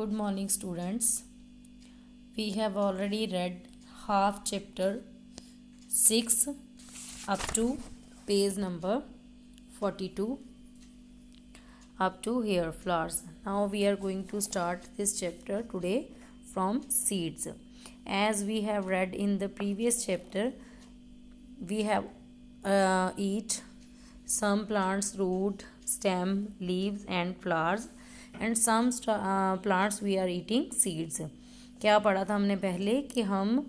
Good morning, students. We have already read half chapter 6 up to page number 42 up to hair flowers. Now we are going to start this chapter today from seeds. As we have read in the previous chapter, we have eat some plants root, stem, leaves and flowers, and some plants we are eating seeds. क्या पढ़ा था हमने पहले कि हम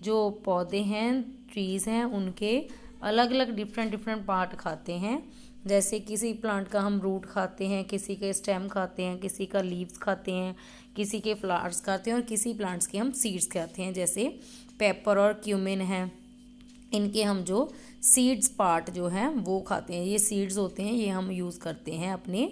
जो पौधे हैं, ट्रीज़ हैं, उनके अलग अलग डिफरेंट पार्ट खाते हैं. जैसे किसी प्लांट का हम रूट खाते हैं, किसी के स्टेम खाते हैं, किसी का लीव्स खाते हैं, किसी के फ्लावर्स खाते हैं और किसी प्लांट्स के हम सीड्स खाते हैं. जैसे पेपर और क्यूमिन हैं, इनके हम जो सीड्स पार्ट जो हैं वो खाते हैं. ये सीड्स होते हैं, ये हम यूज़ करते हैं अपने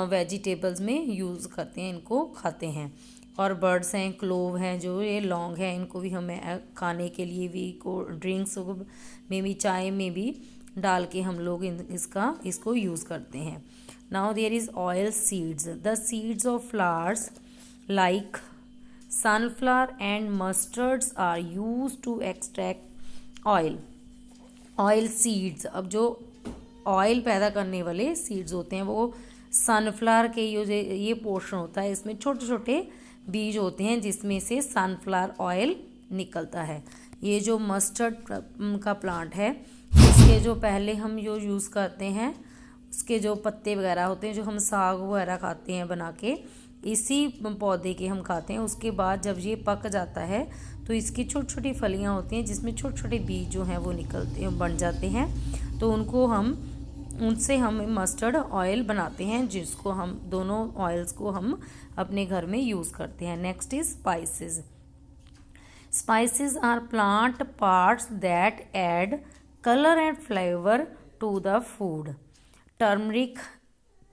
वेजिटेबल्स में यूज़ करते हैं, इनको खाते हैं. और बर्ड्स हैं, क्लोव हैं, जो ये लौंग है, इनको भी हमें खाने के लिए भी, को ड्रिंक्स में भी, चाय में भी डाल के हम लोग इसको यूज़ करते हैं. Now there is oil seeds. The seeds of flowers like sunflower and mustards are use to extract oil. Oil seeds, अब जो ऑयल पैदा करने वाले सीड्स होते हैं वो सनफ्लावर के ये पोर्शन होता है, इसमें छोटे छोटे बीज होते हैं जिसमें से सनफ्लावर ऑयल निकलता है. ये जो मस्टर्ड का प्लांट है, इसके जो पहले हम जो यूज़ करते हैं, उसके जो पत्ते वगैरह होते हैं, जो हम साग वगैरह खाते हैं बना के, इसी पौधे के हम खाते हैं. उसके बाद जब ये पक जाता है तो इसकी छोटी छोटी फलियाँ होती हैं जिसमें छोटे छोटे बीज जो हैं वो निकलते हैं, बन जाते हैं. तो उनसे हम मस्टर्ड ऑयल बनाते हैं, जिसको हम दोनों ऑयल्स को हम अपने घर में यूज़ करते हैं. Next is spices. Spices are plant parts that add colour and flavour to the food. Turmeric,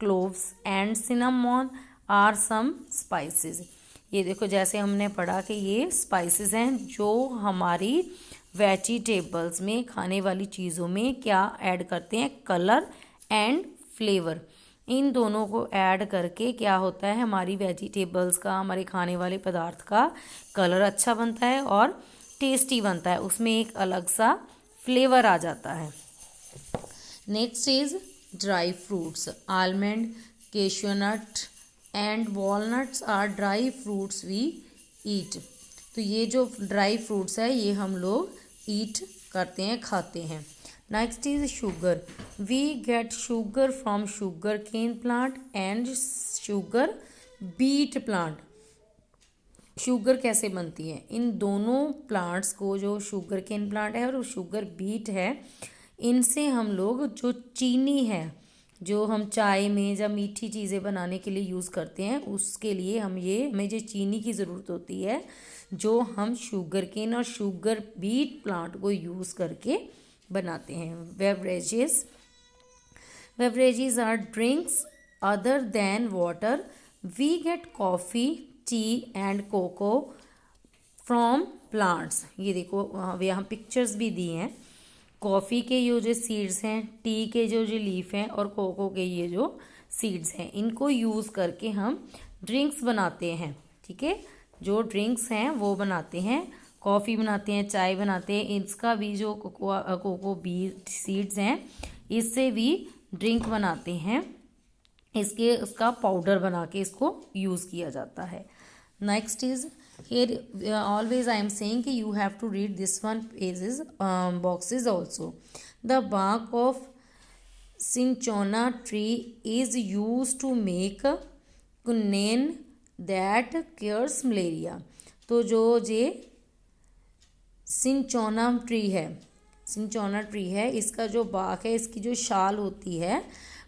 cloves and cinnamon are some spices. ये देखो, जैसे हमने पढ़ा कि ये स्पाइसेस हैं जो हमारी वेजिटेबल्स में, खाने वाली चीज़ों में क्या ऐड करते हैं, कलर एंड फ्लेवर. इन दोनों को ऐड करके क्या होता है, हमारी वेजिटेबल्स का, हमारे खाने वाले पदार्थ का कलर अच्छा बनता है और टेस्टी बनता है, उसमें एक अलग सा फ्लेवर आ जाता है. Next is dry fruits. Almond, cashew nut and walnuts are dry fruits we eat. तो ये जो ड्राई फ्रूट्स है ये हम लोग ईट करते हैं, खाते हैं. Next is sugar. We get sugar from sugar cane plant and sugar beet plant. Sugar कैसे बनती है, इन दोनों प्लांट्स को, जो शुगर केन प्लांट है और शुगर बीट है, इनसे हम लोग जो चीनी है, जो हम चाय में या मीठी चीज़ें बनाने के लिए यूज़ करते हैं, उसके लिए हमें जो चीनी की ज़रूरत होती है, जो हम शुगर केन और शुगर बीट प्लांट को यूज़ करके बनाते हैं. Beverages are drinks other than water. We get coffee, tea and cocoa from plants. ये देखो, यहाँ पिक्चर्स भी दी हैं. कॉफ़ी के जो सीड्स हैं, टी के जो लीफ हैं और कोको के ये जो सीड्स हैं, इनको यूज़ करके हम ड्रिंक्स बनाते हैं. ठीक है, जो ड्रिंक्स हैं वो बनाते हैं, कॉफ़ी बनाते हैं, चाय बनाते हैं. इसका भी जो कोको बीज सीड्स हैं, इससे भी ड्रिंक बनाते हैं. उसका पाउडर बना के इसको यूज़ किया जाता है. Next is here always I am saying कि you have to read this one pages boxes also. The bark of cinchona tree is used to make quinine that cures malaria. तो जो ये सिंचोना ट्री है, इसका जो बाक है, इसकी जो शाल होती है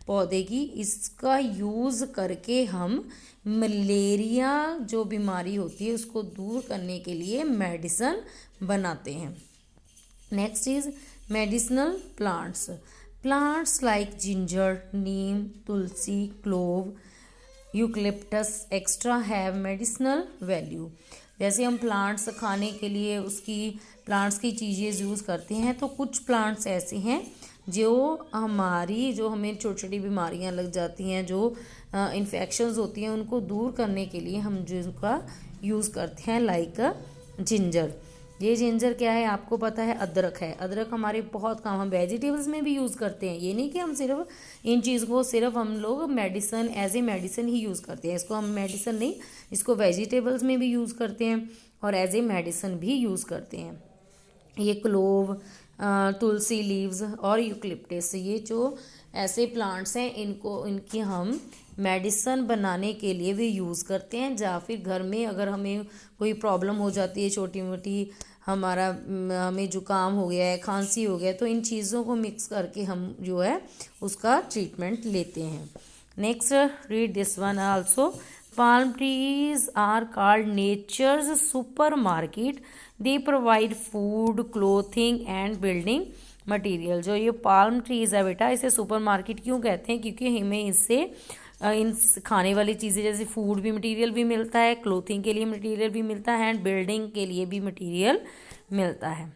पौधे की, इसका यूज़ करके हम मलेरिया जो बीमारी होती है उसको दूर करने के लिए मेडिसिन बनाते हैं. Next is medicinal plants. Plants like ginger, Neem, Tulsi, clove, eucalyptus extra have medicinal value. जैसे हम प्लांट्स खाने के लिए प्लांट्स की चीज़ें यूज़ करते हैं, तो कुछ प्लांट्स ऐसे हैं जो हमें छोटी छोटी बीमारियां लग जाती हैं, जो इन्फेक्शंस होती हैं उनको दूर करने के लिए हम जो इसका यूज़ करते हैं, लाइक जिंजर। ये जिंजर क्या है आपको पता है, अदरक है। अदरक हमारे बहुत काम, हम वेजिटेबल्स में भी यूज़ करते हैं। ये नहीं कि हम सिर्फ इन चीज़ को सिर्फ हम लोग मेडिसन एज ए मेडिसन ही यूज़ करते हैं। इसको हम मेडिसन नहीं, इसको वेजिटेबल्स में भी यूज़ करते हैं और एज ए मेडिसन भी यूज़ करते हैं। ये क्लोव, तुलसी लीव्स और यूकलिप्टस, ये जो ऐसे प्लांट्स हैं इनकी हम मेडिसन बनाने के लिए भी यूज़ करते हैं। या फिर घर में अगर हमें कोई प्रॉब्लम हो जाती है, छोटी मोटी हमें जुकाम हो गया है, खांसी हो गया है, तो इन चीज़ों को मिक्स करके हम जो है उसका ट्रीटमेंट लेते हैं। Next read this one also. Palm trees are called nature's supermarket. They provide food, clothing and building material. जो ये palm trees है बेटा, इसे सुपरमार्केट क्यों कहते हैं? क्योंकि हमें इससे इन खाने वाली चीज़ें जैसे फूड भी मटेरियल भी मिलता है, क्लोथिंग के लिए मटेरियल भी मिलता है एंड बिल्डिंग के लिए भी मटेरियल मिलता है।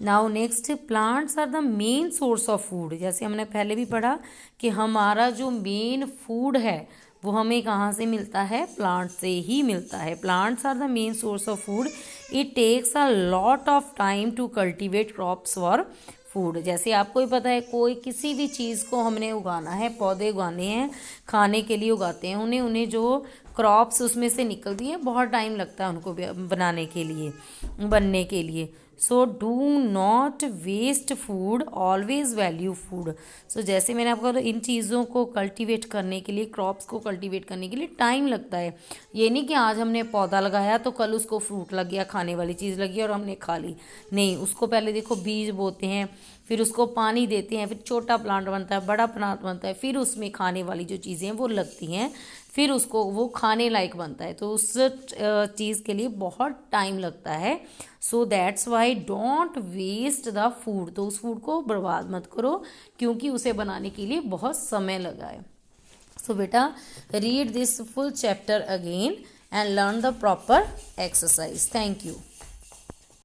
Now next, plants are the main source of food. जैसे हमने पहले भी पढ़ा कि हमारा जो मेन फूड है वो हमें कहाँ से मिलता है? प्लांट से ही मिलता है। Plants are the main source of food. It takes a lot of time to cultivate crops for food. जैसे आपको ही पता है, कोई किसी भी चीज़ को हमने उगाना है, पौधे उगाने हैं, खाने के लिए उगाते हैं, उन्हें जो क्रॉप्स उसमें से निकलती हैं बहुत टाइम लगता है उनको बनाने के लिए, बनने के लिए। So do not waste food, always value food. So जैसे मैंने आपको इन चीज़ों को कल्टीवेट करने के लिए, क्रॉप्स को कल्टीवेट करने के लिए टाइम लगता है। ये नहीं कि आज हमने पौधा लगाया तो कल उसको फ्रूट लग गया, खाने वाली चीज़ लगी और हमने खा ली। नहीं, उसको पहले देखो बीज बोते हैं, फिर उसको पानी देते हैं, फिर छोटा प्लांट बनता है, बड़ा प्लांट बनता है, फिर उसमें खाने वाली जो चीज़ें हैं वो लगती हैं, फिर उसको वो खाने लायक बनता है। तो उस चीज़ के लिए बहुत टाइम लगता है। So that's why don't waste the food. तो उस फूड को बर्बाद मत करो क्योंकि उसे बनाने के लिए बहुत समय लगा है। सो बेटा read this full chapter again and learn the proper exercise. Thank you.